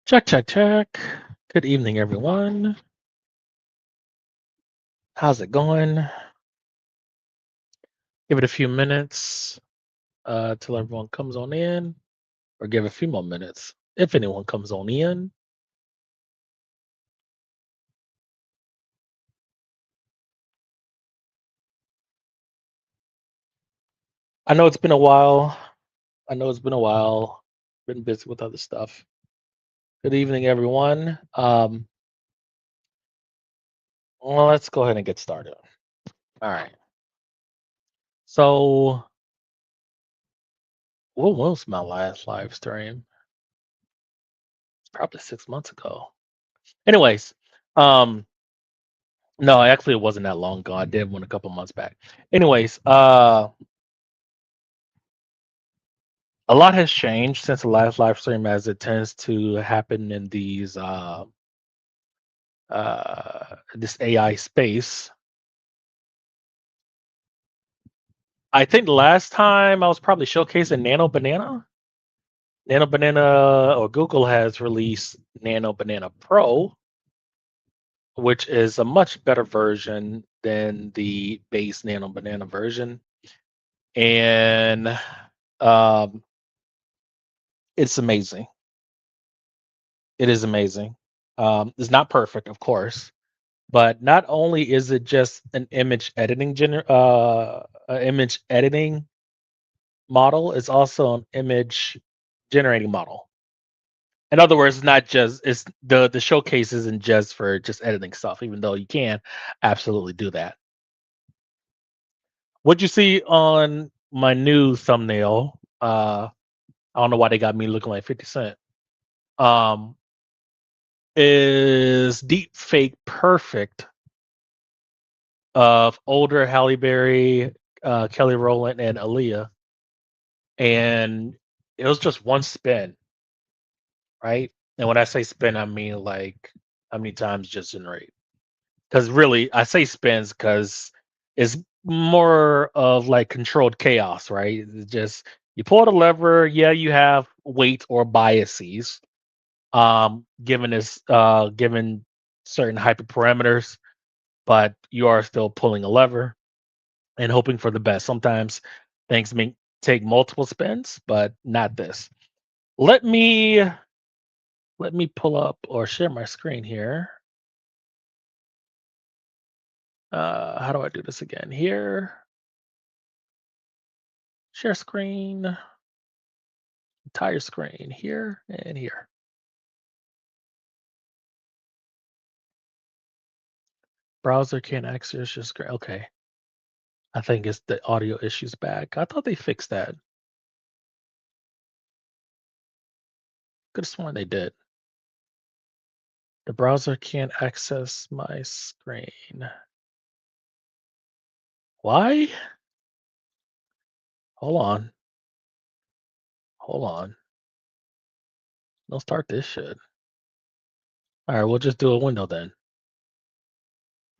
Check, check, check. Good evening, everyone. How's it going? Give it a few minutes till everyone comes on in, or give a few more minutes if anyone comes on in. I know it's been a while. I know it's been a while. Been busy with other stuff. Good evening, everyone. Well, let's go ahead and get started. All right. So, what was my last live stream? Probably 6 months ago. Anyways, um, no, actually, it wasn't that long ago. I did one a couple months back. Anyways, a lot has changed since the last live stream, as it tends to happen in this AI space. I think the last time I was probably showcasing Nano Banana. Nano Banana, or Google has released Nano Banana Pro, which is a much better version than the base Nano Banana version, and um, it's amazing. It is amazing. It's not perfect, of course, but not only is it just an image editing model, it's also an image generating model. In other words, it's not just it's the showcase isn't just for just editing stuff, even though you can absolutely do that. What you see on my new thumbnail, I don't know why they got me looking like 50 Cent. Um, is deep fake perfect of older Halle Berry, Kelly Rowland, and Aaliyah, and it was just one spin, right? And when I say spin, I mean like how many times just generate. Because really, I say spins because it's more of like controlled chaos, right? It's just you pull the lever, yeah, you have weight or biases, given certain hyperparameters, but you are still pulling a lever and hoping for the best. Sometimes things may take multiple spins, but not this. Let me let me pull up or share my screen here. How do I do this again? Here, share screen, entire screen here and here. Browser can't access your screen. Okay, I think it's the audio issues back. I thought they fixed that. Could have sworn they did. The browser can't access my screen. Why? Hold on. Hold on. Don't start this shit. All right, we'll just do a window then.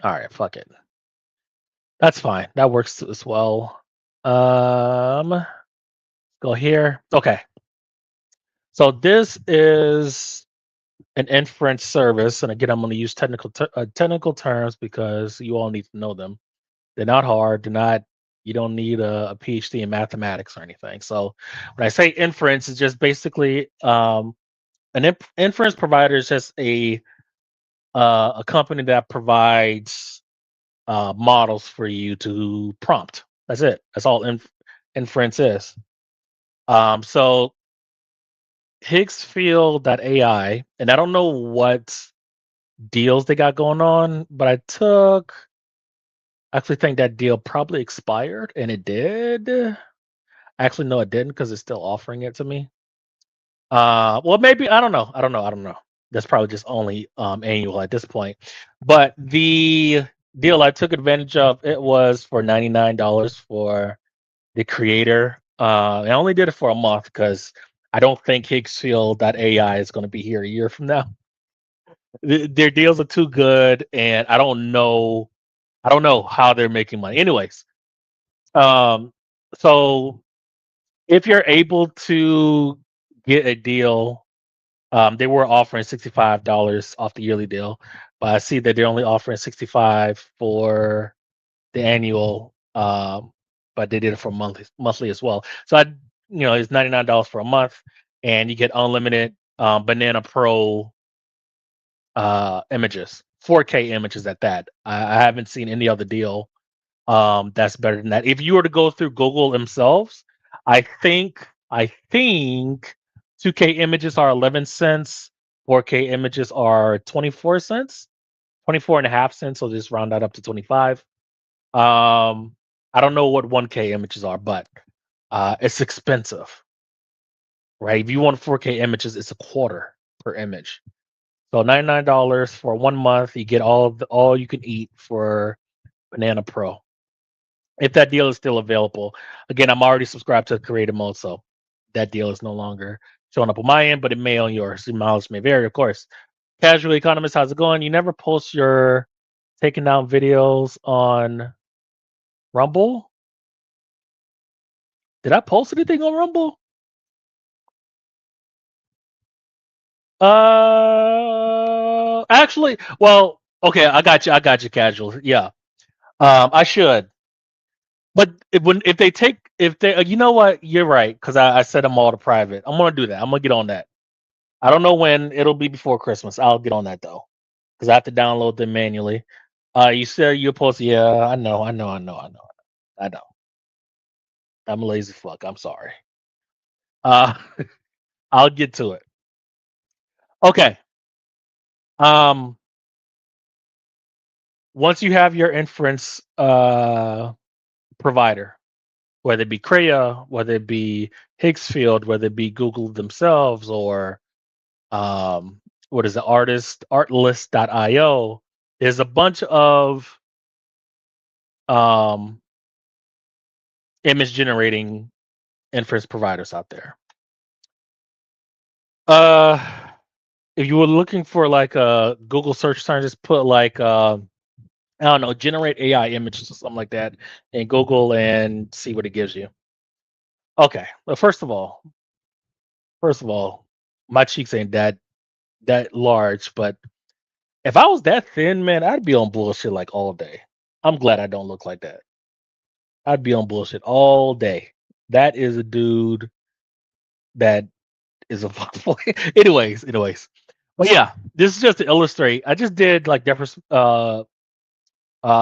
All right, fuck it. That's fine. That works as well. Go here. Okay. So this is an inference service, and again, I'm going to use technical terms because you all need to know them. They're not hard. They're not. You don't need a PhD in mathematics or anything. So when I say inference, it's just basically an inference provider is just a company that provides models for you to prompt. That's it. That's all inference is. So AI, and I don't know what deals they got going on, but I actually think that deal probably expired, and it did. Actually, no, it didn't because it's still offering it to me. Well, maybe I don't know. I don't know. That's probably just only annual at this point. But the deal I took advantage of, it was for $99 for the creator. I only did it for a month because I don't think AI is going to be here a year from now. Their deals are too good, and I don't know how they're making money. Anyways, um, so if you're able to get a deal, They were offering $65 off the yearly deal, but I see that they're only offering 65 for the annual. But they did it for monthly as well. So it's $99 for a month, and you get unlimited Banana Pro images, 4K images at that. I haven't seen any other deal that's better than that. If you were to go through Google themselves, I think 2K images are 11 cents, 4K images are 24 cents, 24 and a half cents. So just round that up to 25. I don't know what 1K images are, but it's expensive, right? If you want 4K images, it's a quarter per image. So $99 for 1 month, you get all you can eat for Banana Pro. If that deal is still available. Again, I'm already subscribed to creative mode, so that deal is no longer showing up on my end, but it may on yours. Your mileage may vary, of course. Casual economist, how's it going? You never post your taking down videos on Rumble? Did I post anything on Rumble? Actually, well, okay, I got you. I got you, casual. Yeah, I should. But if they take if they you know what, you're right, because I set them all to private. I'm gonna do that. I'm gonna get on that. I don't know when. It'll be before Christmas. I'll get on that though, because I have to download them manually. You said you're supposed to. Yeah, I know. I'm a lazy fuck. I'm sorry. Uh, I'll get to it. Okay. Um, Once you have your inference provider, whether it be Creo, whether it be Higgsfield, whether it be Google themselves, or um, what is it, artlist.io. There's a bunch of um, image generating inference providers out there. Uh, if you were looking for like a Google search term, just put like I don't know, generate AI images or something like that in Google and see what it gives you. Okay, well, first of all, my cheeks ain't that large, but if I was that thin, man, I'd be on bullshit like all day. I'm glad I don't look like that. I'd be on bullshit all day. That is a dude that is a fuckboy. anyways. But yeah, this is just to illustrate. I just did like different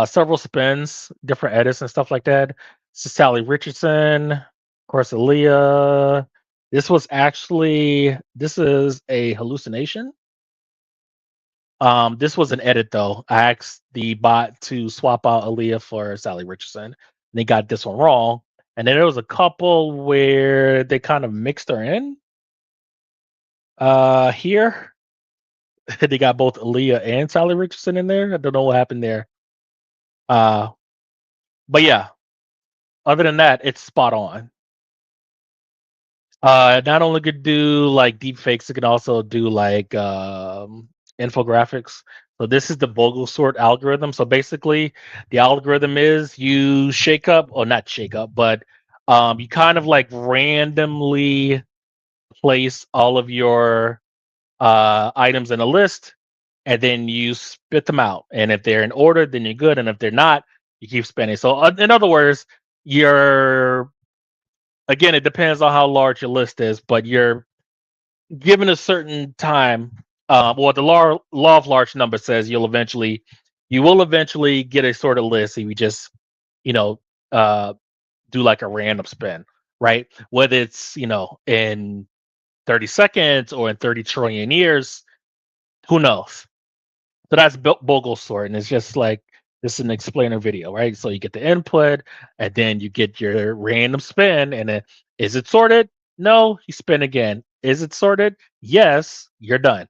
several spins, different edits and stuff like that. This is Sally Richardson, of course, Aaliyah. This is a hallucination. This was an edit though. I asked the bot to swap out Aaliyah for Sally Richardson, and they got this one wrong. And then there was a couple where they kind of mixed her in. Here they got both Aaliyah and Sally Richardson in there. I don't know what happened there. Uh, but yeah, other than that, it's spot on. Not only could do like deep fakes, it can also do like infographics. So this is the Vogel sort algorithm. So basically, the algorithm is you shake up, or not shake up, but you kind of like randomly place all of your items in a list, and then you spit them out. And if they're in order, then you're good. And if they're not, you keep spinning. So in other words, you're again, it depends on how large your list is, but you're given a certain time. Well, the law of large numbers says you will eventually get a sort of list if you just, you know, uh, do like a random spin, right? Whether it's in 30 seconds or in 30 trillion years, who knows? So that's Bogle sort, and it's just like this is an explainer video, right? So you get the input, and then you get your random spin, and then is it sorted? No, you spin again. Is it sorted? Yes, you're done.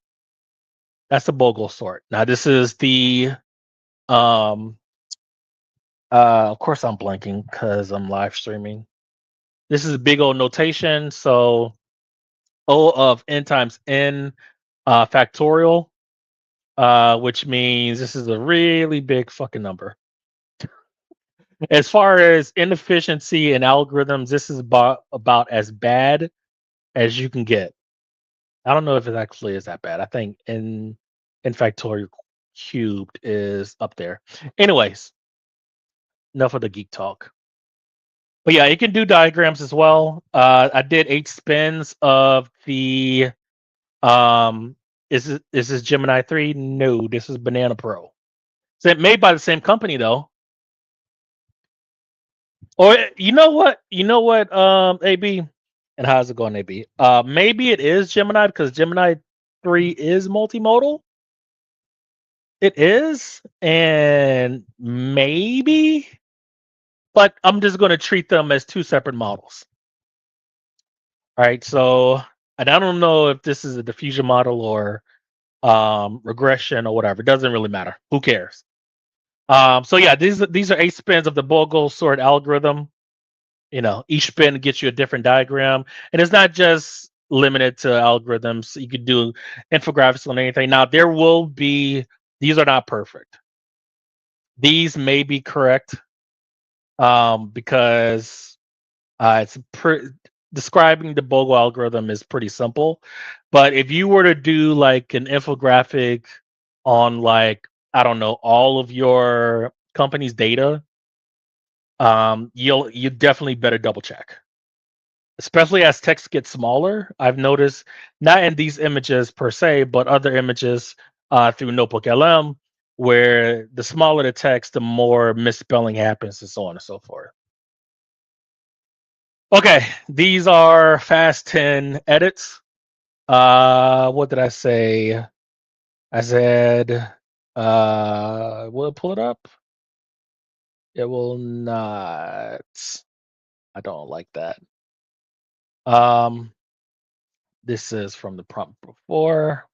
That's the Bogle sort. Now this is the um of course I'm blanking because I'm live streaming. This is a big old notation. So O of n times n factorial, which means this is a really big fucking number. As far as inefficiency and algorithms, this is about as bad as you can get. I don't know if it actually is that bad. I think in factorial cubed is up there. Anyways, enough of the geek talk. But yeah, it can do diagrams as well. I did 8 spins of the um. Is this Gemini 3? No, this is Banana Pro. So made by the same company though. Or you know what? You know what? AB, and how's it going, AB? Maybe it is Gemini because Gemini 3 is multimodal. It is, and maybe, but I'm just going to treat them as two separate models. All right. So, and I don't know if this is a diffusion model or regression or whatever. It doesn't really matter. Who cares? So yeah, these are 8 spins of the Bogle sort algorithm. Each spin gets you a different diagram, and it's not just limited to algorithms. You could do infographics on anything. Now there will be, these are not perfect. These may be correct, because describing the Bogle algorithm is pretty simple. But if you were to do like an infographic on, like, I don't know, all of your company's data, you definitely better double check, especially as text gets smaller. I've noticed, not in these images per se, but other images through Notebook LM, where the smaller the text, the more misspelling happens, and so on and so forth. Okay, these are Fast 10 edits. What did I say? I said, will it pull it up? It will not. I don't like that. Um, this is from the prompt before.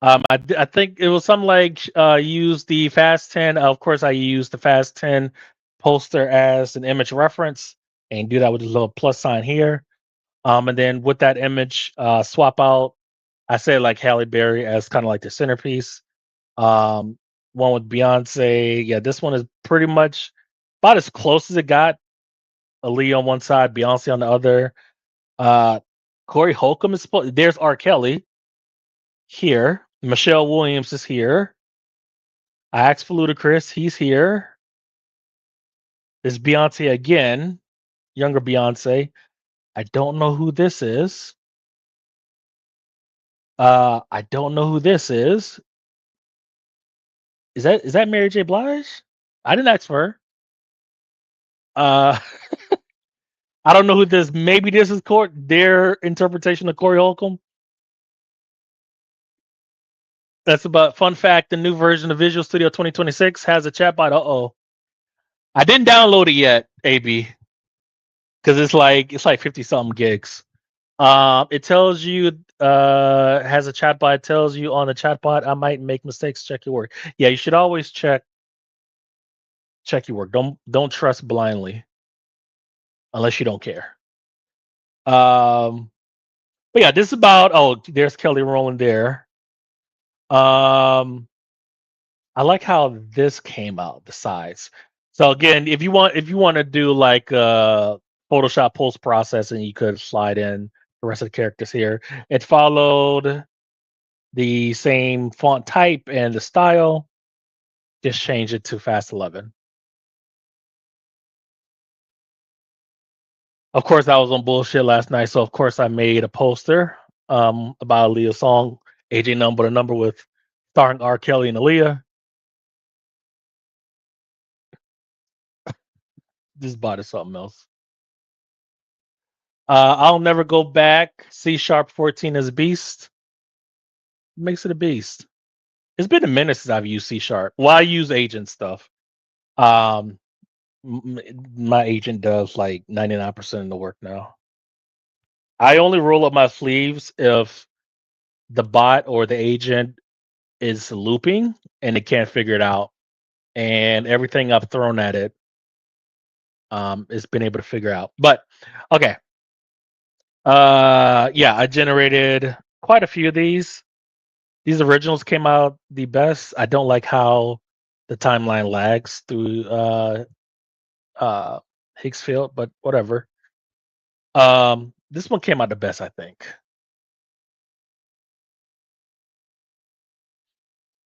I think it was something like use the Fast 10. Of course, I use the Fast 10 poster as an image reference and do that with a little plus sign here. And then with that image, swap out, I say like Halle Berry as kind of like the centerpiece. Um, One with Beyonce. Yeah, this one is pretty much about as close as it got. Aaliyah on one side, Beyonce on the other. Uh, Corey Holcomb is there's R. Kelly here. Michelle Williams is here. I asked for Ludacris. He's here. There's Beyonce again, younger Beyonce. I don't know who this is. I don't know who this is. Is that Mary J. Blige? I didn't ask for her. Uh, I don't know who this. Maybe this is their interpretation of Corey Holcomb. That's about fun fact. The new version of Visual Studio 2026 has a chatbot. I didn't download it yet, AB, because it's like 50 something gigs. It tells you has a chatbot. It tells you on the chatbot, I might make mistakes. Check your work. Yeah, you should always check your work. Don't trust blindly unless you don't care. Um, but yeah, this is about. Oh, there's Kelly Rowland there. Um, I like how this came out, the size. So again, if you want to do like Photoshop post processing, you could slide in the rest of the characters here. It followed the same font type and the style, just change it to Fast 11. Of course, I was on bullshit last night, so of course I made a poster about Aaliyah's song AJ Number the Number with starring R. Kelly and Aaliyah. This bot is something else. I'll never go back. C# 14 is beast. Makes it a beast. It's been a minute since I've used C#. Well, I use agent stuff. Um, my agent does like 99% of the work now. I only roll up my sleeves if the bot or the agent is looping and it can't figure it out. And everything I've thrown at it, it's been able to figure out. But okay. Yeah, I generated quite a few of these. These originals came out the best. I don't like how the timeline lags through uh Higgsfield, but whatever. This one came out the best, I think.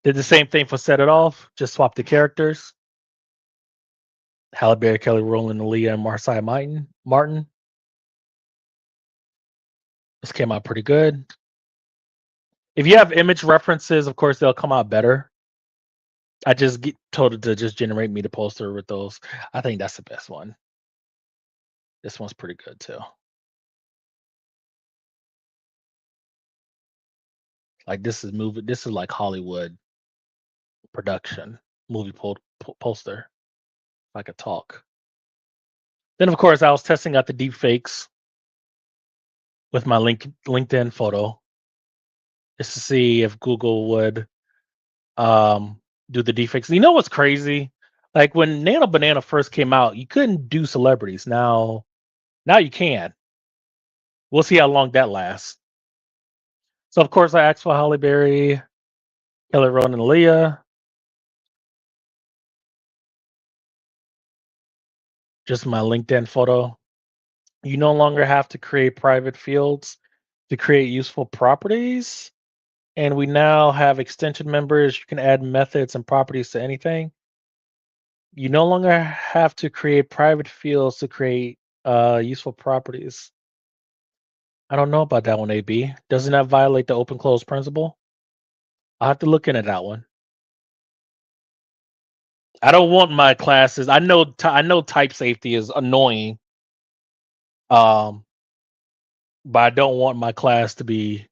Did the same thing for Set It Off. Just swap the characters. Halle Berry, Kelly Rowland, Aaliyah, and Marcia Martin. This came out pretty good. If you have image references, of course they'll come out better. I just get told it to just generate me the poster with those. I think that's the best one. This one's pretty good too. Like this is movie. This is like Hollywood production movie poster. If I could talk. Then of course I was testing out the deep fakes with my LinkedIn photo just to see if Google would do the deepfakes. You know what's crazy? Like when Nano Banana first came out, you couldn't do celebrities. Now you can. We'll see how long that lasts. So of course I asked for Halle Berry, Kelly Rowland, and Aaliyah. Just my LinkedIn photo. You no longer have to create private fields to create useful properties. And we now have extension members. You can add methods and properties to anything. You no longer have to create private fields to create useful properties. I don't know about that one, AB. Doesn't that violate the open close principle? I'll have to look into that one. I don't want my classes. I know type safety is annoying. But I don't want my class to be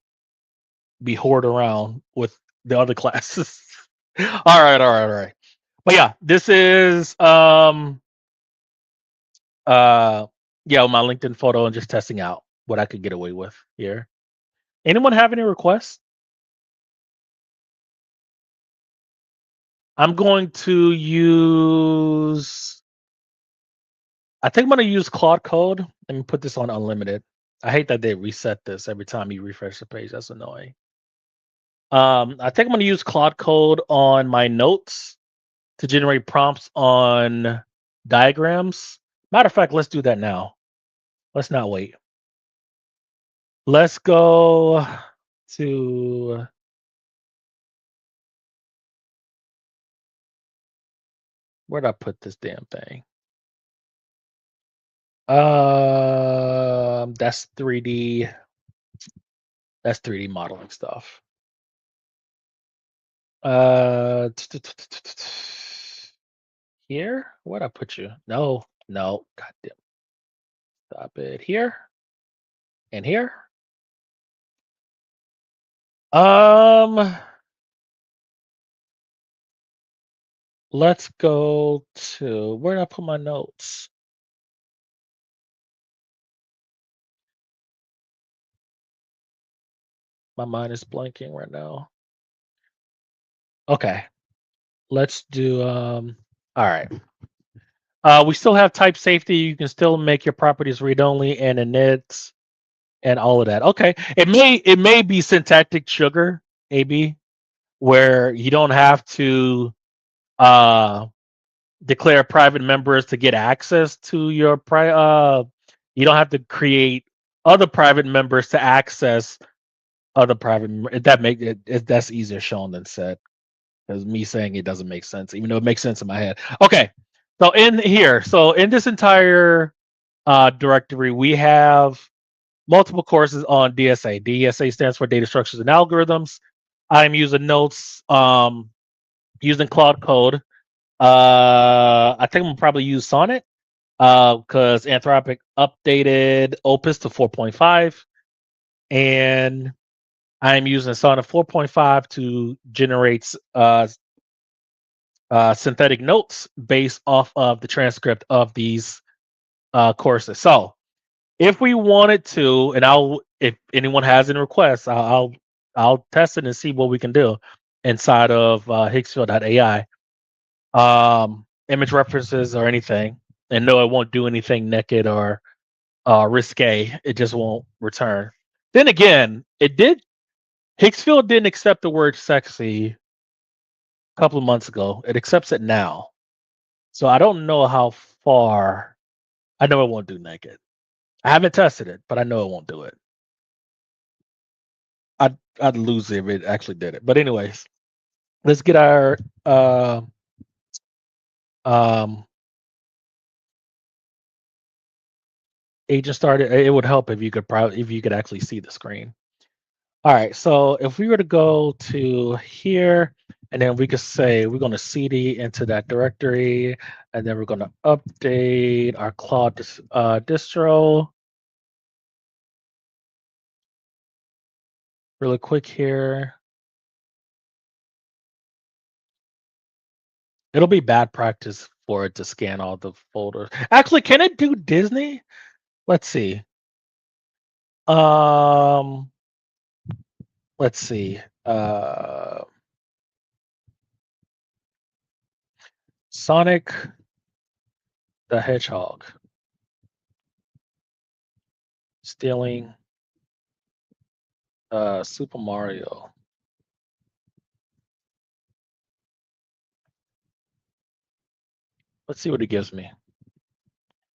hoard around with the other classes. all right. But yeah, this is yeah, my LinkedIn photo and just testing out what I could get away with here. Anyone have any requests? I'm going to use I think I'm gonna use Claude Code and put this on unlimited. I hate that they reset this every time you refresh the page. That's annoying. I think I'm gonna use Claude Code on my notes to generate prompts on diagrams. Matter of fact, let's do that now. Let's not wait. Let's go to where'd I put this damn thing? That's 3D. That's 3D modeling stuff. Here? Where'd I put you? No. God damn. Stop it. Here and here. Let's go to where did I put my notes? My mind is blanking right now. Okay. Let's do all right. We still have type safety. You can still make your properties read only and inits and all of that. Okay. It may be syntactic sugar, AB, where you don't have to declare private members to get access to your you don't have to create other private members to access other private that make it that's easier shown than said. Because me saying it doesn't make sense, even though it makes sense in my head. Okay. So in this entire directory, we have multiple courses on DSA. DSA stands for Data Structures and Algorithms. I'm using notes using Claude Code. I think I'm gonna probably use Sonnet because Anthropic updated Opus to 4.5, and I'm using Sonnet 4.5 to generate synthetic notes based off of the transcript of these courses. So if we wanted to, and if anyone has any requests, I'll test it and see what we can do inside of Higgsfield.ai. Image references or anything, and no, it won't do anything naked or risque. It just won't return. Then again, it did. Higgsfield didn't accept the word sexy a couple of months ago. It accepts it now. So I don't know how far. I know it won't do naked. I haven't tested it, but I know it won't do it. I'd lose it if it actually did it. But anyways, let's get our um, agent started. It would help if you could actually see the screen. All right, so if we were to go to here, and then we could say we're going to cd into that directory, and then we're going to update our Claude distro really quick here. It'll be bad practice for it to scan all the folders. Actually, can it do Disney? Let's see. Um, let's see. Sonic the Hedgehog stealing Super Mario. Let's see what it gives me.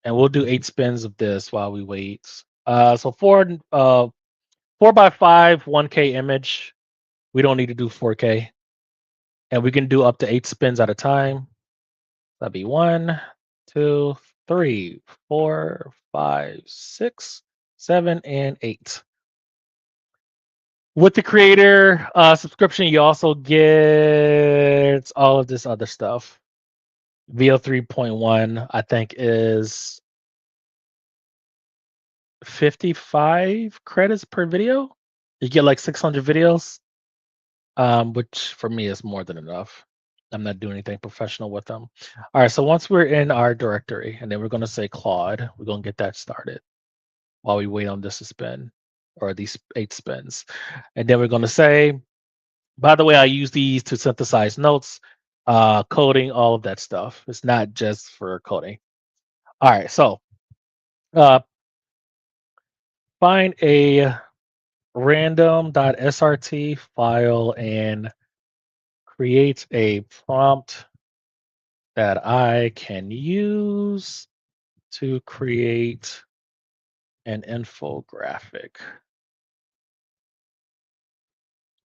And we'll do 8 spins of this while we wait. So 4x5 1K image. We don't need to do 4K, and we can do up to 8 spins at a time. That'd be 1, 2, 3, 4, 5, 6, 7, and 8. With the creator subscription, you also get all of this other stuff. VO 3.1, I think, is 55 credits per video. You get like 600 videos, which for me is more than enough. I'm not doing anything professional with them. All right, so once we're in our directory, and then we're going to say Claude, we're going to get that started while we wait on this to spin, or these 8 spins. And then we're going to say, by the way, I use these to synthesize notes, coding, all of that stuff. It's not just for coding. All right, so uh, find a random.srt file and create a prompt that I can use to create an infographic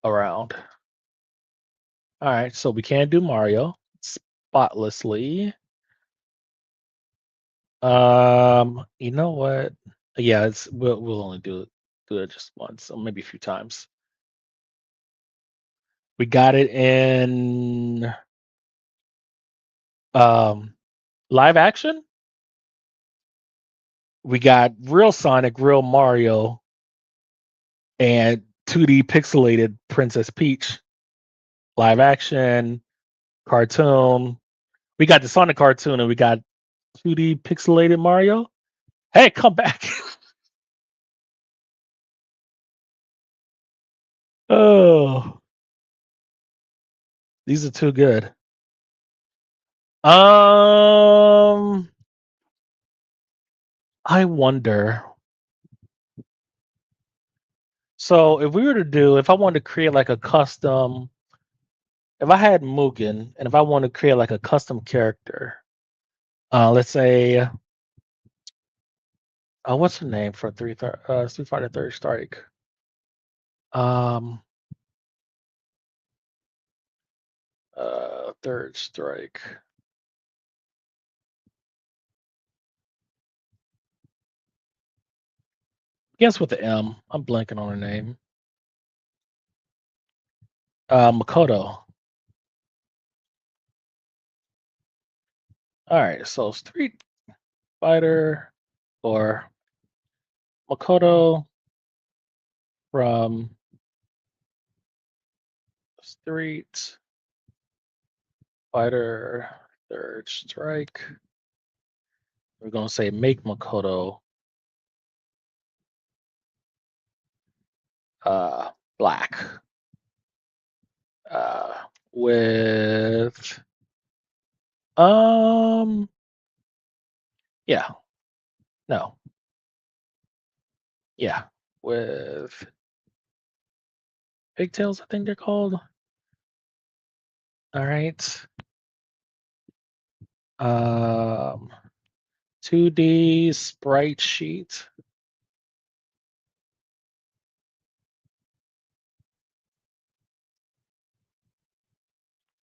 around. All right, so we can do Mario spotlessly. You know what? Yeah, we'll only do it just once, or maybe a few times. We got it in um live action. We got real Sonic, real Mario, and 2D pixelated Princess Peach. Live action, cartoon. We got the Sonic cartoon, and we got 2D pixelated Mario. Hey, come back. Oh, these are too good. I wonder. So if we were to if I wanted to create like a custom, if I had Mugen, and if I want to create like a custom character, let's say, what's the name for Street Fighter Third Strike? Um, Third Strike. Guess with the M. I'm blanking on her name. Makoto. All right, so Street Fighter or Makoto from Street Fighter Third Strike. We're gonna say make Makoto black uh, with yeah, no, yeah, with pigtails, I think they're called. All right. 2D sprite sheet.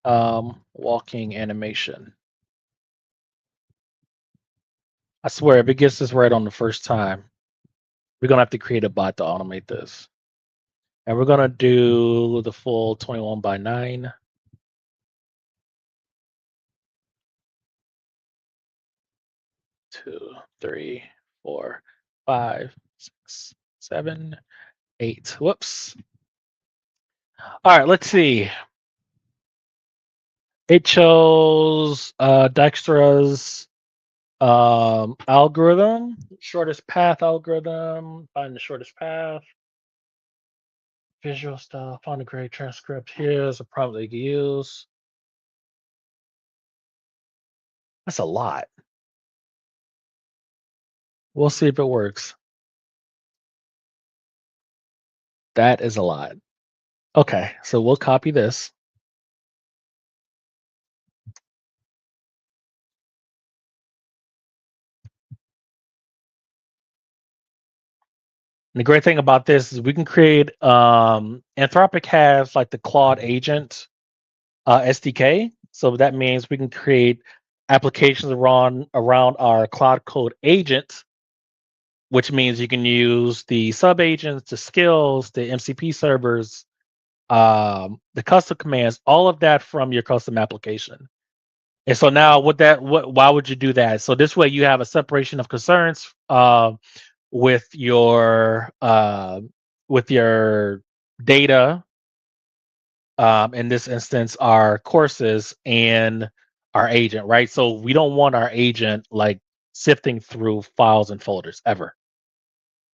Walking animation. I swear, if it gets this right on the first time, we're gonna have to create a bot to automate this. And we're gonna do the full 21 by 9. Two, three, four, five, six, 7, 8. Whoops. All right, let's see. It chose Dijkstra's algorithm, shortest path algorithm, find the shortest path, visual stuff, find a great transcript. Here's a prompt they can use. That's a lot. We'll see if it works. That is a lot. Okay, so we'll copy this. And the great thing about this is we can create Anthropic has like the Claude agent SDK. So that means we can create applications around our Cloud Code agent, which means you can use the sub agents, the skills, the MCP servers, the custom commands, all of that from your custom application. And so now, why would you do that? So this way, you have a separation of concerns with your data. In this instance, our courses and our agent, right? So we don't want our agent like sifting through files and folders ever.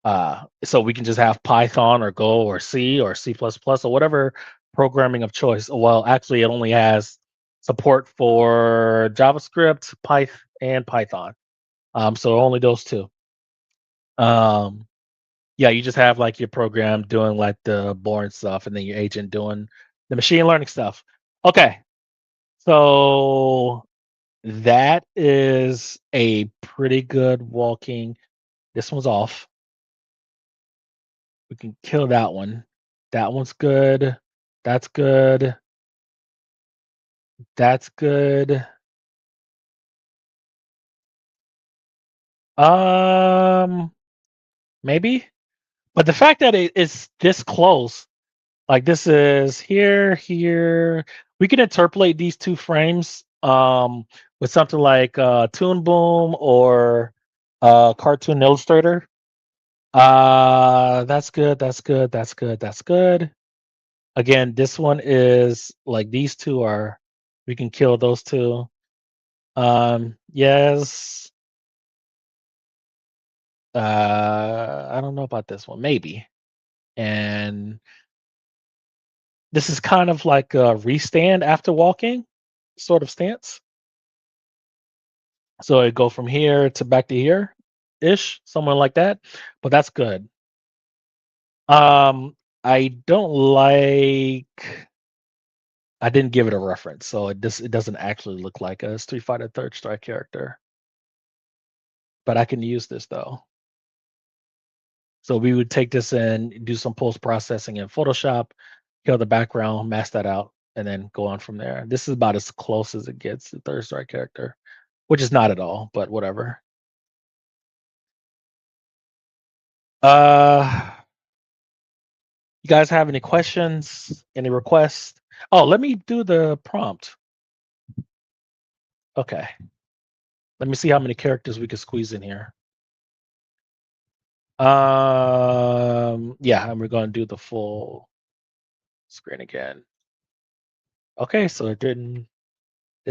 So we can just have Python or Go or C or C++ or whatever programming of choice. Well, actually, it only has support for JavaScript, Python, and Python. So only those two. Um, yeah, you just have like your program doing like the boring stuff, and then your agent doing the machine learning stuff. Okay, so that is a pretty good walking. This one's off. We can kill that one. That one's good. That's good. That's good. Um, maybe. But the fact that it is this close, like this is here, here, we can interpolate these two frames with something like Toon Boom or Cartoon Illustrator. That's good. That's good. That's good. That's good. Again, this one is like these two are. We can kill those two. Yes. I don't know about this one. Maybe. And this is kind of like a restand after walking sort of stance. So it go from here to back to here ish, somewhere like that. But that's good. Um, I don't like. I didn't give it a reference, so it doesn't actually look like a Street Fighter Third Strike character. But I can use this though. So we would take this and do some post processing in Photoshop, kill the background, mask that out, and then go on from there. This is about as close as it gets to Third Strike character, which is not at all, but whatever. Uh, you guys have any questions? Any requests? Oh, let me do the prompt. Okay. Let me see how many characters we can squeeze in here. Yeah, and we're going to do the full screen again. Okay, so it didn't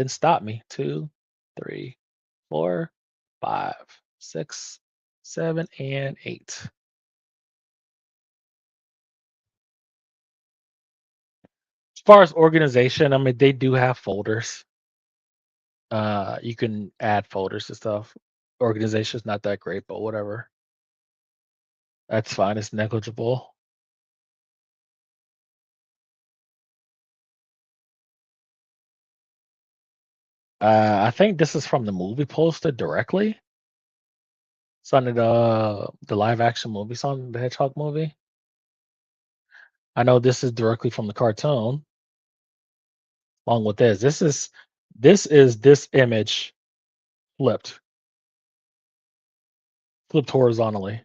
stop me. 2, 3, 4, 5, 6, 7, and 8. As far as organization, I mean, they do have folders. You can add folders to stuff. Organization's not that great, but whatever. That's fine. It's negligible. I think this is from the movie poster directly. It's on the live action movie, Sonic the Hedgehog movie. I know this is directly from the cartoon. along with this. This is this image flipped, flipped horizontally.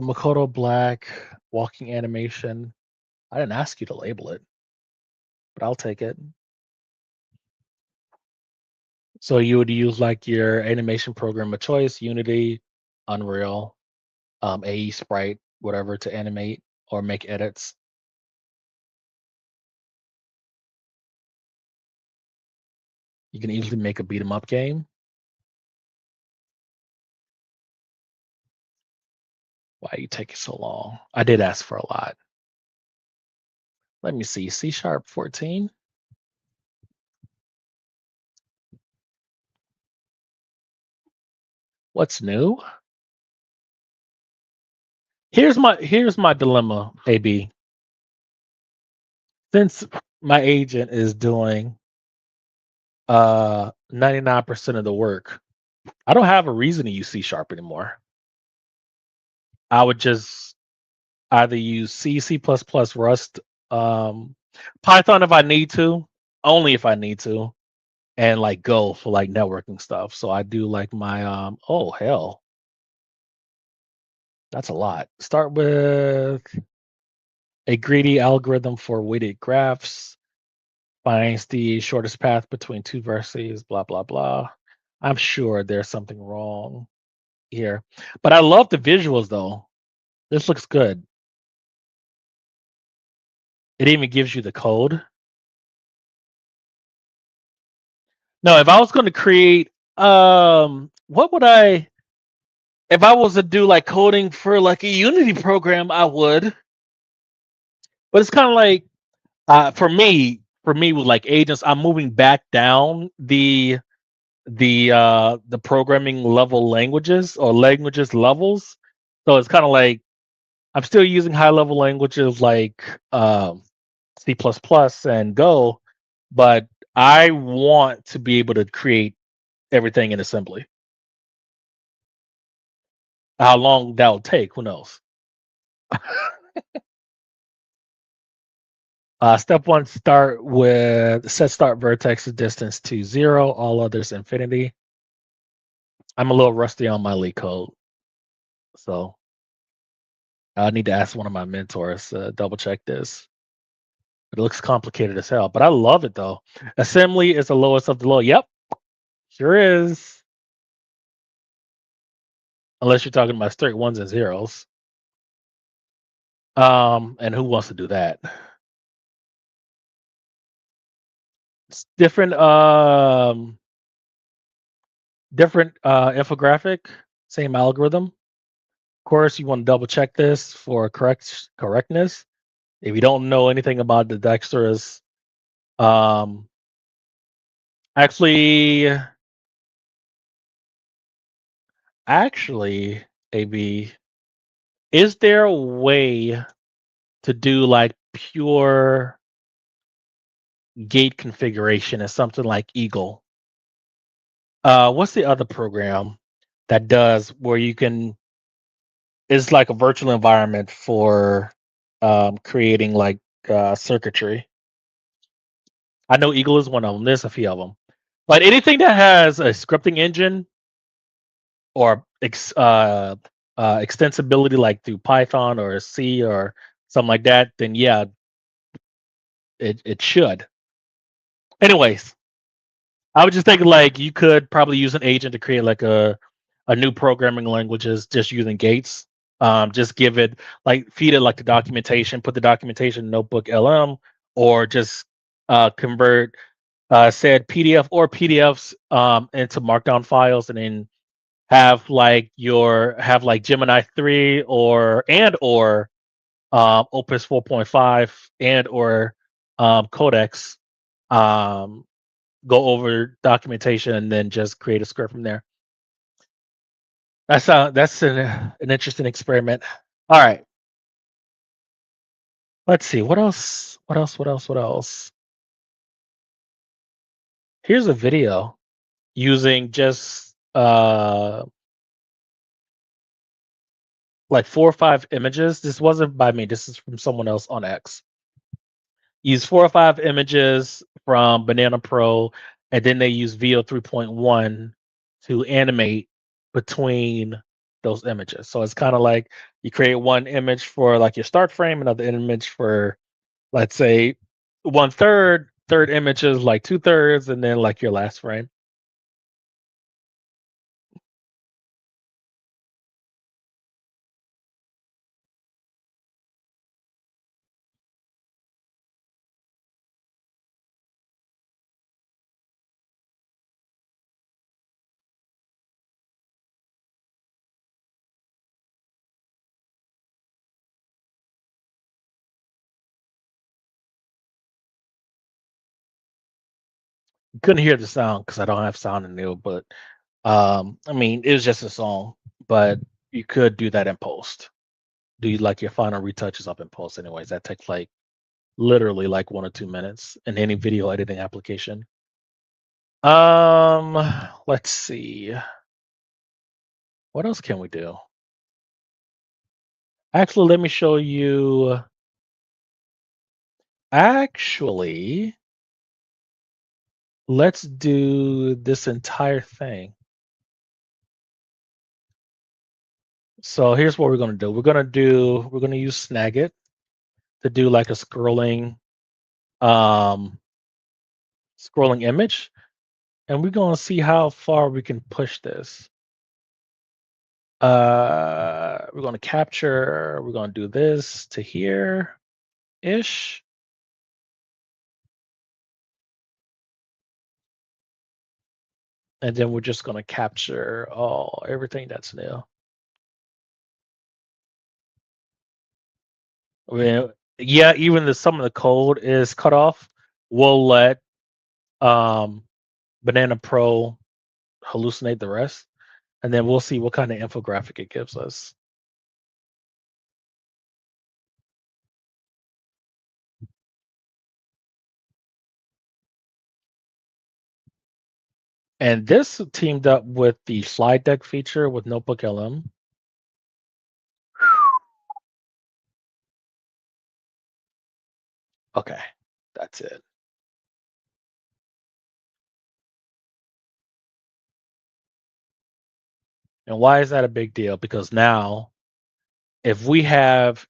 Makoto Black walking animation. I didn't ask you to label it, but I'll take it. So you would use like your animation program of choice, Unity, Unreal, AE Sprite, whatever to animate or make edits. You can easily make a beat 'em up game. Why are you taking so long? I did ask for a lot. Let me see. C sharp 14. What's new? Here's my dilemma, AB. Since my agent is doing 99% of the work, I don't have a reason to use C sharp anymore. I would just either use C, C++, Rust, um, Python if I need to, only if I need to, and like Go for like networking stuff. So I do like my oh hell, that's a lot. Start with a greedy algorithm for weighted graphs, finds the shortest path between two vertices, blah blah blah. I'm sure there's something wrong here. But I love the visuals though. This looks good. It even gives you the code. No, if I was going to create, what would I? If I was to do like coding for like a Unity program, I would. But it's kind of like, for me with like agents, I'm moving back down the programming level languages or languages levels. So it's kind of like I'm still using high level languages like C++ and Go, but I want to be able to create everything in assembly. How long that'll take, who knows? Step one, start with set start vertex distance to 0, all others infinity. I'm a little rusty on my leak code, so I need to ask one of my mentors to double check this. It looks complicated as hell, but I love it though. Assembly is the lowest of the low. Yep, sure is. Unless you're talking about straight ones and zeros. And who wants to do that? It's different infographic, same algorithm. Of course, you want to double check this for correctness. If you don't know anything about the dexterous, um, actually, actually, AB, is there a way to do like pure gate configuration as something like Eagle? What's the other program that does where you can? It's like a virtual environment for creating like circuitry. I know Eagle is one of them. There's a few of them, but anything that has a scripting engine or extensibility like through Python or C or something like that, then yeah, it should. Anyways, I was just thinking like you could probably use an agent to create like a new programming languages just using gates. Just give it like feed it like the documentation, put the documentation in notebook LM, or just convert said PDF or PDFs into markdown files, and then have like Gemini 3 or Opus 4.5 and or Codex um, go over documentation and then just create a script from there. That's an interesting experiment. All right, let's see what else. What else? What else? What else? Here's a video using just like 4 or 5 images. This wasn't by me. This is from someone else on X. Use 4 or 5 images from Banana Pro, and then they use VO 3.1 to animate between those images. So it's kind of like you create one image for like your start frame, another image for, let's say, 1/3, third image is like 2/3, and then like your last frame. Couldn't hear the sound because I don't have sound in there, but I mean, it was just a song, but you could do that in post. Do like your final retouches up in post, anyways. That takes like literally like 1 or 2 minutes in any video editing application. Um, let's see. What else can we do? Actually, let me show you. Actually, let's do this entire thing. So here's what we're gonna do. We're gonna use Snagit to do like a um scrolling image, and we're gonna see how far we can push this. We're gonna capture, we're gonna do this to here ish. And then we're just gonna capture all everything that's new. Well, yeah, even some of the code is cut off. We'll let um, Banana Pro hallucinate the rest, and then we'll see what kind of infographic it gives us. And this teamed up with the slide deck feature with Notebook LM. Okay, that's it. And why is that a big deal? Because now, if we have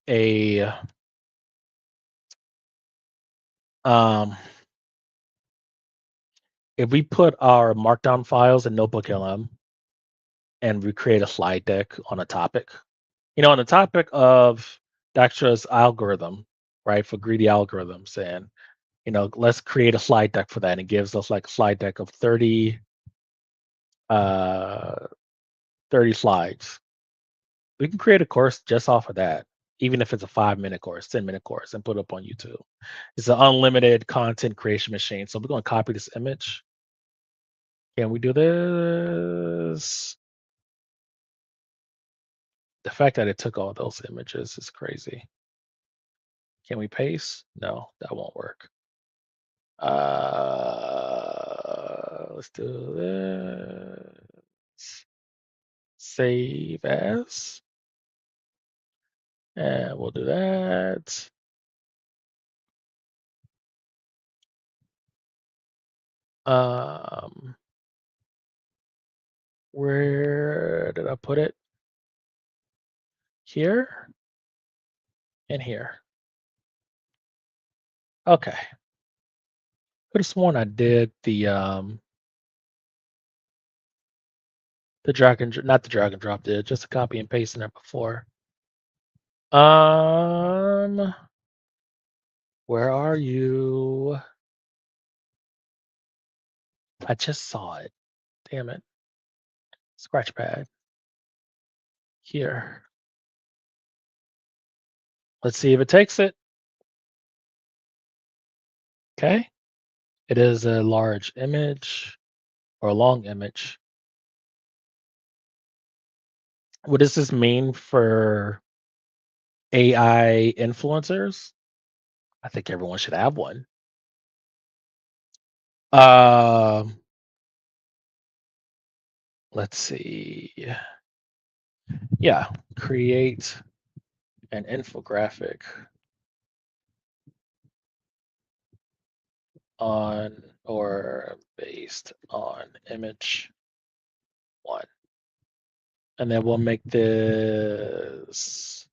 um, if we put our markdown files in Notebook LM and we create a slide deck on a topic, on the topic of Dijkstra's algorithm, right, for greedy algorithms, and let's create a slide deck for that, and it gives us like a slide deck of uh, 30 slides. We can create a course just off of that, even if it's a 5-minute course, 10-minute course, and put it up on YouTube. It's an unlimited content creation machine. So we're going to copy this image. Can we do this? The fact that it took all those images is crazy. Can we paste? No, that won't work. Let's do this. Save as. And we'll do that. Um, where did I put it? Here and here. Okay. Could have sworn I did the drag and not the drag and drop, did just a copy and paste in there before. Um, where are you? I just saw it. Damn it. Scratchpad. Here. Let's see if it takes it. Okay. It is a large image or a long image. What does this mean for AI influencers? I think everyone should have one. Um, let's see. Yeah, create an infographic on or based on image one. And then we'll make this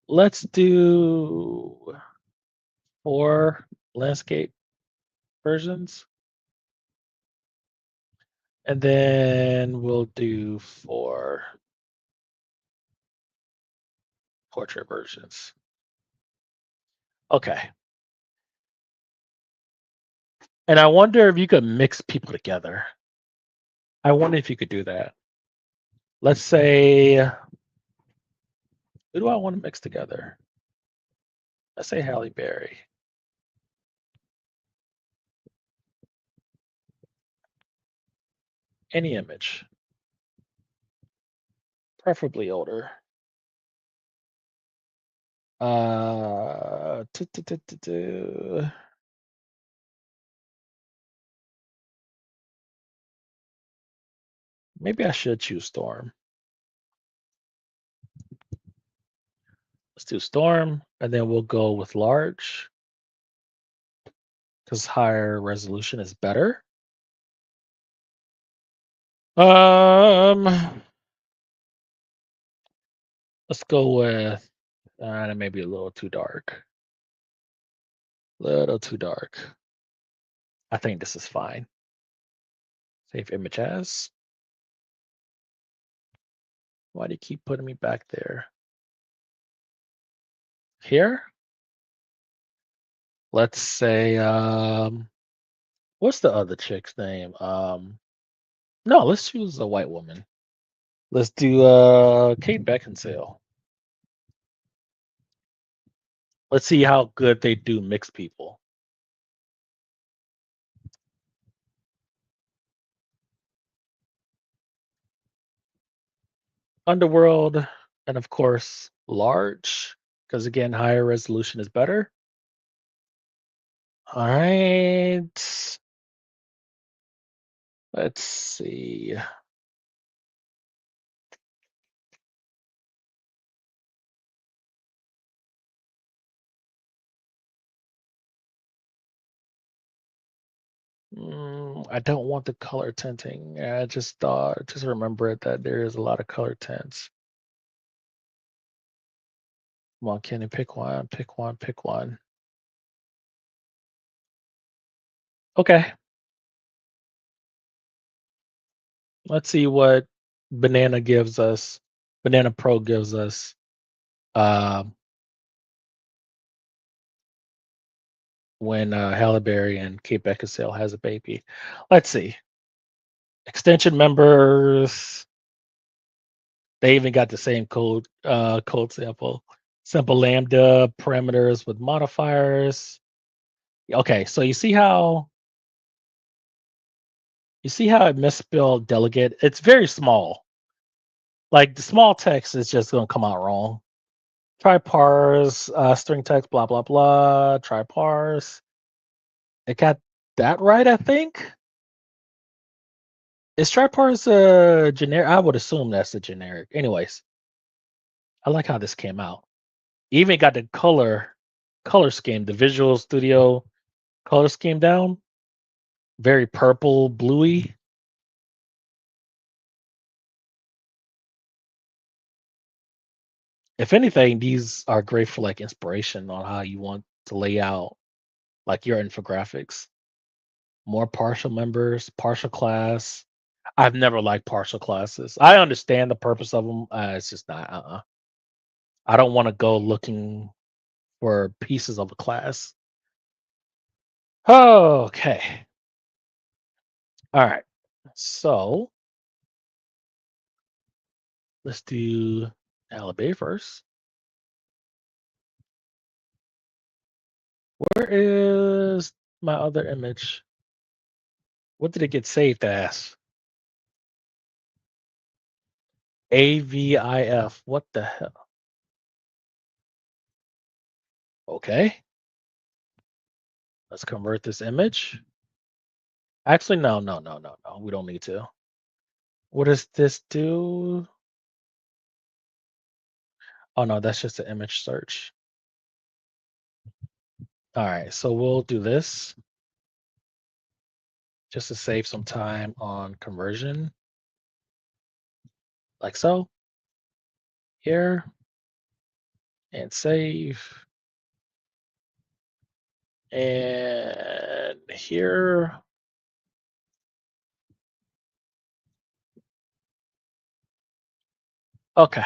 let's do 4 landscape versions. And then we'll do 4 portrait versions. Okay. And I wonder if you could mix people together. I wonder if you could do that. Let's say, who do I want to mix together? Let's say Halle Berry. Any image, preferably older. Uh, tu- tu- tu- tu- tu. Maybe I should choose Storm. Let's do Storm, and then we'll go with large because higher resolution is better. Um, let's go with that may be a little too dark. Little too dark. I think this is fine. Save image as. Why do you keep putting me back there? Here, let's say what's the other chick's name? No, let's choose a white woman. Let's do Kate Beckinsale. Let's see how good they do mixed people. Underworld, and of course, large, because again, higher resolution is better. All right. Let's see. I don't want the color tinting. I just thought, just remember it that there is a lot of color tints. Come on, Kenny, pick one, pick one, pick one. Okay, let's see what Banana gives us. Banana Pro gives us um, when Halle Berry and Kate Beckinsale has a baby. Let's see. Extension members. They even got the same code sample. Simple lambda parameters with modifiers. Okay, so you see how it misspelled delegate? It's very small. Like the small text is just gonna come out wrong. Try parse, string text, blah blah blah. Try parse. It got that right, I think. Is try parse generic? I would assume that's a generic. Anyways, I like how this came out. Even got the color scheme, the Visual Studio color scheme down. Very purple, bluey. If anything, these are great for like inspiration on how you want to lay out like your infographics. More partial members, partial class. I've never liked partial classes. I understand the purpose of them. It's just not. I don't want to go looking for pieces of a class. Okay. All right. So let's do Alabama first. Where is my other image? What did it get saved as? AVIF. What the hell? Okay. Let's convert this image. Actually, no, no, no, no, no. We don't need to. What does this do? Oh no, that's just an image search. All right, so we'll do this just to save some time on conversion, like so. Here and save. And here. Okay.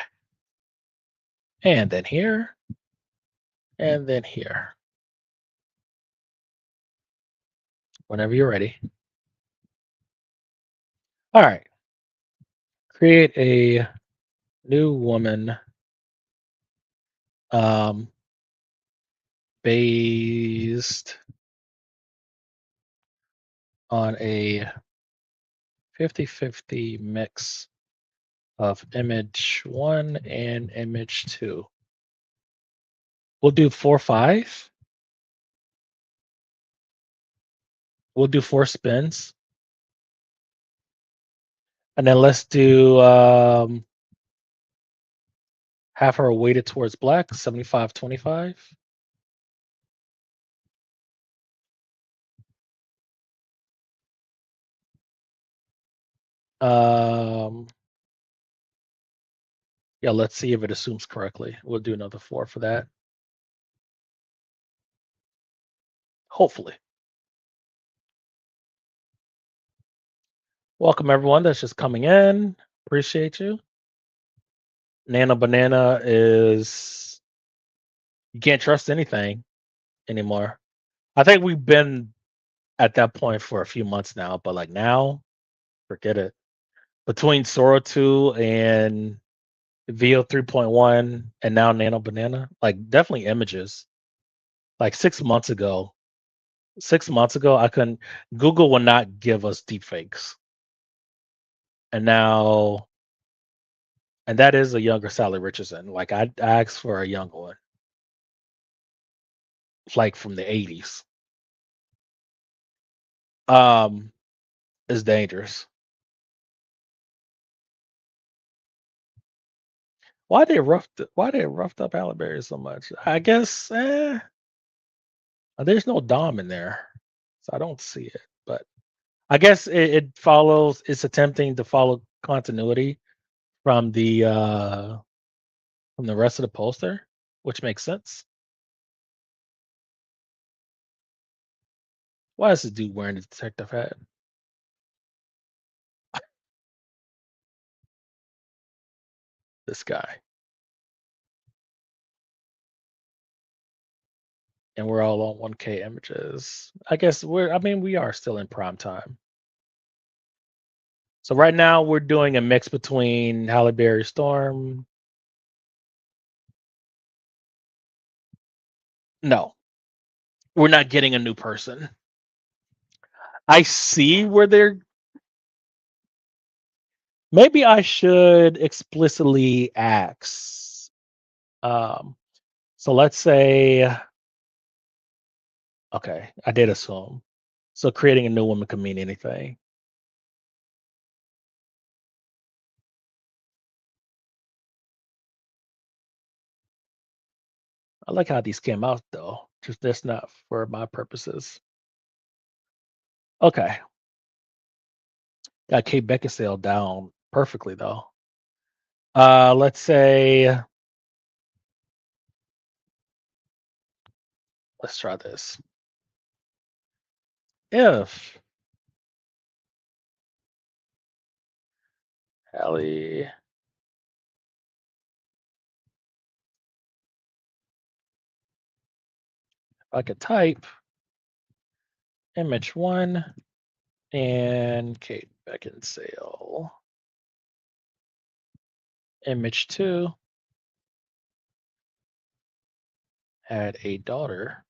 And then here. And then here. Whenever you're ready. All right. Create a new woman um, based on a 50-50 mix of image 1 and image 2. We'll do 4-5. We'll do 4 spins. And then let's do have her weighted towards black, 75-25. Um, yeah, let's see if it assumes correctly. We'll do another 4 for that. Hopefully. Welcome everyone that's just coming in. Appreciate you. Nano Banana is you can't trust anything anymore. I think we've been at that point for a few months now, but like now, forget it. Between Sora 2 and VO 3.1 and now Nano Banana, like definitely images. Like 6 months ago, I couldn't Google would not give us deepfakes. And now and that is a younger Sally Richardson. Like I asked for a younger one, like from the 80s. Um, is dangerous. Why they roughed up Halle Berry so much? I guess there's no Dom in there, so I don't see it. But I guess it follows. It's attempting to follow continuity from the rest of the poster, which makes sense. Why is this dude wearing a detective hat? This guy, and we're all on 1K images. I guess I mean, we are still in prime time. So right now we're doing a mix between Halle Berry Storm. No, we're not getting a new person. I see where they're. Maybe I should explicitly ask. Um, so let's say, okay, I did assume. So creating a new woman could mean anything. I like how these came out though. Just that's not for my purposes. Okay, got Kate Beckinsale down perfectly though. Let's say, let's try this. If Hallie, if I could type image 1 and Kate Beckinsale, image 2 had a daughter.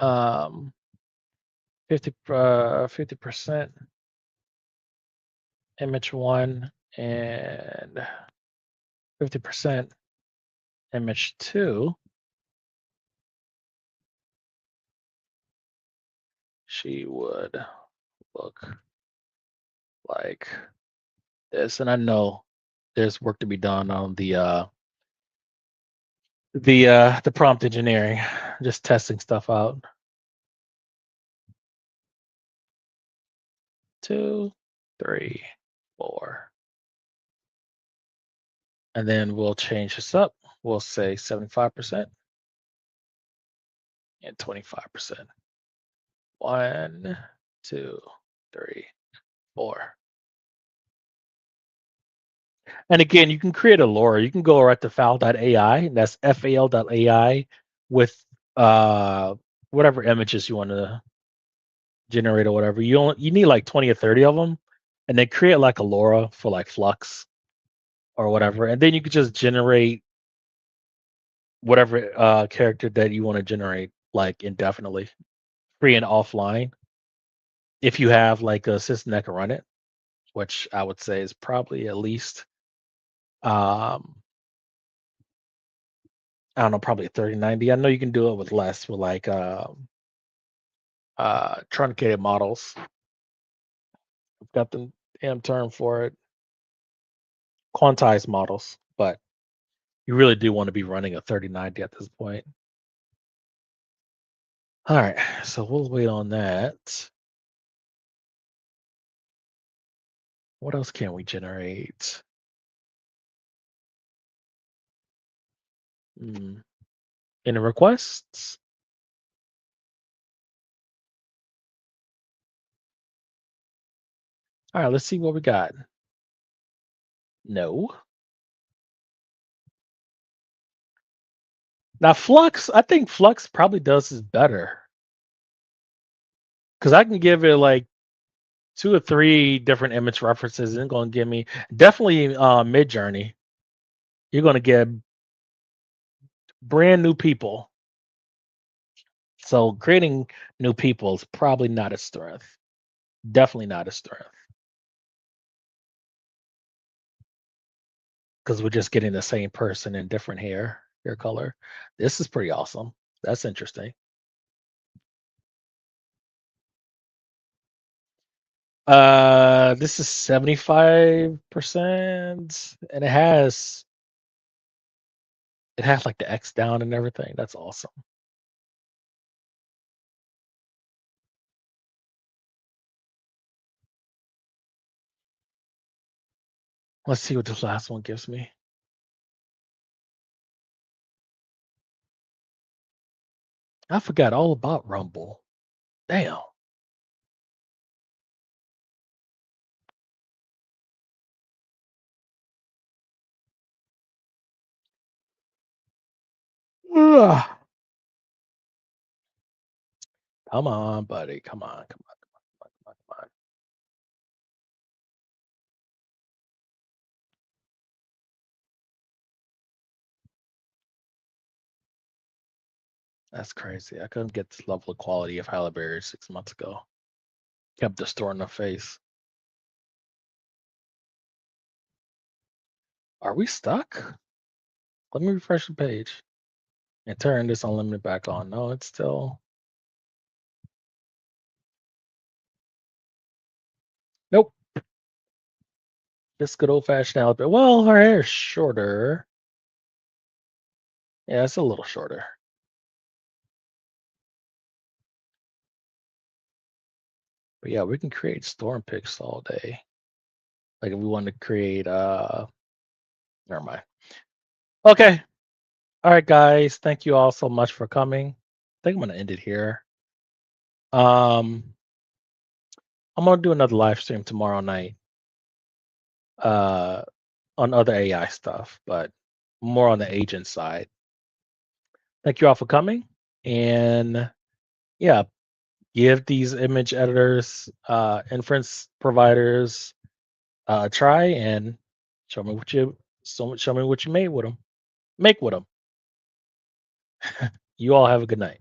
50% image 1 and 50% image 2. she would look like this. And I know there's work to be done on the prompt engineering, just testing stuff out. 2, 3, 4. And then we'll change this up. We'll say 75% and 25%. 1, 2, 3, 4. And again, you can create a lore. You can go right to fal.ai, and that's fal.ai with uh whatever images you want to generate or whatever. You need like 20 or 30 of them, and then create like a lore for like Flux or whatever. And then you could just generate whatever character that you want to generate like indefinitely, free and offline. If you have like a system that can run it, which I would say is probably at least um I don't know, probably a 3090. I know you can do it with less with like truncated models. I've got the damn term for it, quantized models, but you really do want to be running a 3090 at this point. All right, so we'll wait on that. What else can we generate? Any requests? All right, let's see what we got. No. Now Flux, I think Flux probably does this better because I can give it like 2 or 3 different image references and going to give me definitely Mid Journey. You're going to get brand new people. So creating new people is probably not a strength. Definitely not a strength because we're just getting the same person in different hair color. This is pretty awesome. That's interesting. This is 75%, and it has like the X down and everything. That's awesome. Let's see what this last one gives me. I forgot all about Rumble. Damn. Ugh. Come on, buddy. Come on. Come on. Come on. Come on. Come on. That's crazy. I couldn't get this level of quality of Halle Berry 6 months ago. Kept distorting her face. Are we stuck? Let me refresh the page and turn this unlimited back on. No, it's still. Nope. Just good old fashioned Halle Berry. Well, her hair is shorter. Yeah, it's a little shorter. But yeah, we can create storm pics all day. Like if we want to create never mind. Okay. All right, guys. Thank you all so much for coming. I think I'm gonna end it here. Um I'm gonna do another live stream tomorrow night uh on other AI stuff, but more on the agent side. Thank you all for coming. And yeah, give these image editors, inference providers a try and show me what you made with them. Make with them. You all have a good night.